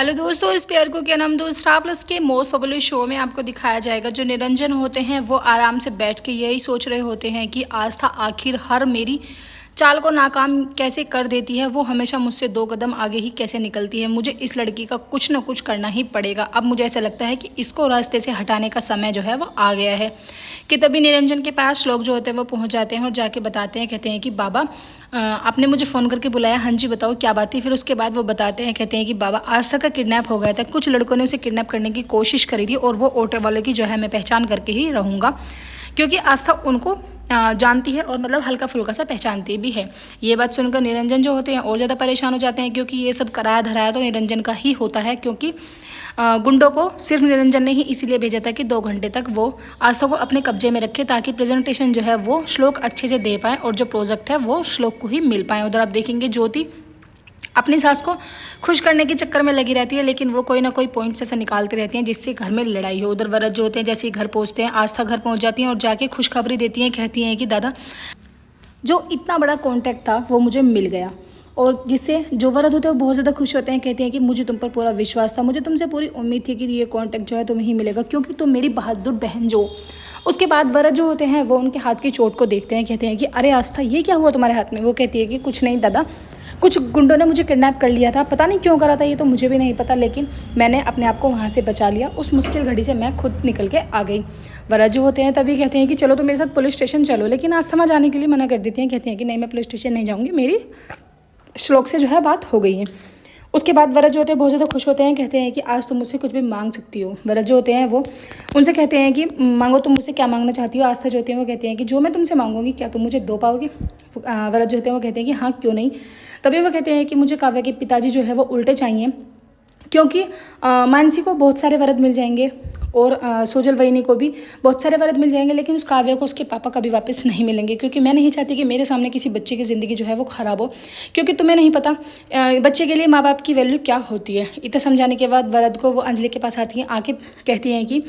Hello दोस्तों, इस pair को क्या नाम दो स्टार प्लस के मोस्ट पॉपुलर शो में आपको दिखाया जाएगा। जो निरंजन होते हैं वो आराम से बैठ के यही सोच रहे होते हैं कि आस्था आखिर हर मेरी चाल को नाकाम कैसे कर देती है। वो हमेशा मुझसे 2 कदम आगे ही कैसे निकलती है। मुझे इस लड़की का कुछ ना कुछ करना ही पड़ेगा। अब मुझे ऐसा लगता है कि इसको रास्ते से हटाने का समय जो है वो आ गया है। कि तभी निरंजन के पास लोग जो होते हैं वो पहुंच जाते हैं और जाके बताते हैं, कहते हैं कि बाबा आपने मुझे फ़ोन करके बुलाया। हाँ जी बताओ क्या बात थी। फिर उसके बाद वो बताते हैं, कहते हैं कि बाबा आस्था का किडनैप हो गया था। कुछ लड़कों ने उसे किडनैप करने की कोशिश करी थी और वो ऑटो वाले की जो है मैं पहचान करके ही रहूँगा, क्योंकि आस्था उनको जानती है और मतलब हल्का फुल्का सा पहचानती भी है। ये बात सुनकर निरंजन जो होते हैं और ज़्यादा परेशान हो जाते हैं, क्योंकि ये सब कराया धराया तो निरंजन का ही होता है। क्योंकि गुंडों को सिर्फ निरंजन ने ही इसीलिए भेजा था कि 2 घंटे तक वो आस्था को अपने कब्जे में रखे, ताकि प्रेजेंटेशन जो है वो श्लोक अच्छे से दे पाए और जो प्रोजेक्ट है वो श्लोक को ही मिल पाए। उधर आप देखेंगे ज्योति अपनी सास को खुश करने के चक्कर में लगी रहती है, लेकिन वो कोई ना कोई पॉइंट्स ऐसा निकालती रहती हैं जिससे घर में लड़ाई हो। उधर वरद जो होते हैं जैसे ही घर पहुंचते हैं, आस्था घर पहुंच जाती हैं और जाके खुशखबरी देती हैं। कहती हैं कि दादा जो इतना बड़ा कॉन्टैक्ट था वो मुझे मिल गया। और जिससे जो वरद होते हैं वो बहुत ज़्यादा खुश होते हैं। कहते हैं कि मुझे तुम पर पूरा विश्वास था, मुझे तुमसे पूरी उम्मीद थी कि ये कॉन्टैक्ट जो है तुम्हें ही मिलेगा, क्योंकि तुम मेरी बहादुर बहन जो। उसके बाद वरद जो होते हैं वो उनके हाथ की चोट को देखते हैं। कहते हैं कि अरे आस्था ये क्या हुआ तुम्हारे हाथ में। वो कहती है कि कुछ नहीं दादा, कुछ गुंडों ने मुझे किडनैप कर लिया था, पता नहीं क्यों करा था ये तो मुझे भी नहीं पता, लेकिन मैंने अपने आप को वहाँ से बचा लिया। उस मुश्किल घड़ी से मैं खुद निकल के आ गई। वरद जो होते हैं तभी कहते हैं कि चलो तो मेरे साथ पुलिस स्टेशन चलो, लेकिन आस्था जाने के लिए मना कर देती हैं। कहती हैं कि नहीं मैं पुलिस स्टेशन नहीं जाऊँगी, मेरी श्लोक से जो है बात हो गई है। उसके बाद वरद जो होते हैं बहुत ज़्यादा खुश होते हैं। कहते हैं कि आज तुम मुझसे कुछ भी मांग सकती हो। वरद जो होते हैं वो उनसे कहते हैं कि मांगो, तुम मुझसे क्या मांगना चाहती हो। आस्था जो होती है वो कहते हैं कि जो मैं तुमसे मांगूंगी क्या तुम मुझे दो पाओगे। वरद जो होते हैं वो कहते हैं कि हाँ क्यों नहीं। तभी वो कहते हैं कि मुझे काव्या के पिताजी जो है वो उल्टे चाहिए, क्योंकि मानसी को बहुत सारे वरद मिल जाएंगे और सोजल वहिनी को भी बहुत सारे वरद मिल जाएंगे, लेकिन उस काव्या को उसके पापा कभी वापस नहीं मिलेंगे। क्योंकि मैं नहीं चाहती कि मेरे सामने किसी बच्चे की ज़िंदगी जो है वो ख़राब हो, क्योंकि तुम्हें नहीं पता बच्चे के लिए माँ बाप की वैल्यू क्या होती है। इतना समझाने के बाद वरद को वो अंजलि के पास आती हैं, आके कहती हैं कि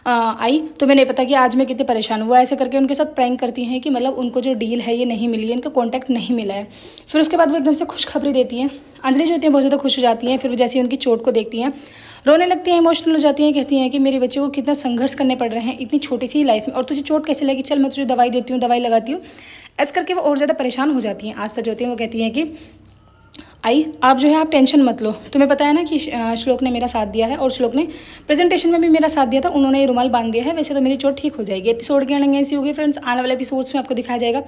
आई तुम्हें नहीं पता कि आज मैं कितने परेशान हूँ। वो ऐसे करके उनके साथ प्रैंक करती हैं कि मतलब उनको जो डील है ये नहीं मिली है, इनका कॉन्टैक्ट नहीं मिला है। फिर उसके बाद वो एकदम से खुशखबरी देती हैं। अंजलि जो होती है बहुत ज़्यादा खुश हो जाती हैं। फिर वो जैसे ही उनकी चोट को देखती हैं रोने लगती हैं, इमोशनल हो जाती हैं। कहती हैं कि मेरे बच्चे को कितना संघर्ष करने पड़ रहे हैं इतनी छोटी सी लाइफ में, और तुझे चोट कैसे लगी, चल मैं तुझे दवाई देती हूँ, दवाई लगाती हूँ। ऐसे करके वो और ज़्यादा परेशान हो जाती हैं। आस्था जो होती है वो कहती हैं कि आई आप जो है आप टेंशन मत लो, तुम्हें पता है ना कि श्लोक ने मेरा साथ दिया है और श्लोक ने प्रेजेंटेशन में भी मेरा साथ दिया था, उन्होंने ये रुमाल बांध दिया है, वैसे तो मेरी चोट ठीक हो जाएगी। एपिसोड की एंडिंग ऐसी होगी फ्रेंड्स, आने वाले एपिसोड्स में आपको दिखाया जाएगा।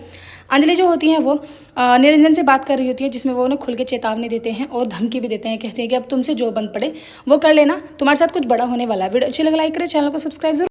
अंजलि जो होती हैं वो निरंजन से बात कर रही होती है, जिसमें वो उन्हें खुल के चेतावनी देते हैं और धमकी भी देते हैं। कहते हैं कि अब तुमसे जो बंद पड़े वो कर लेना, तुम्हारे साथ कुछ बड़ा होने वाला है। वीडियो अच्छी लगे लाइक करें, चैनल को सब्सक्राइब जरूर।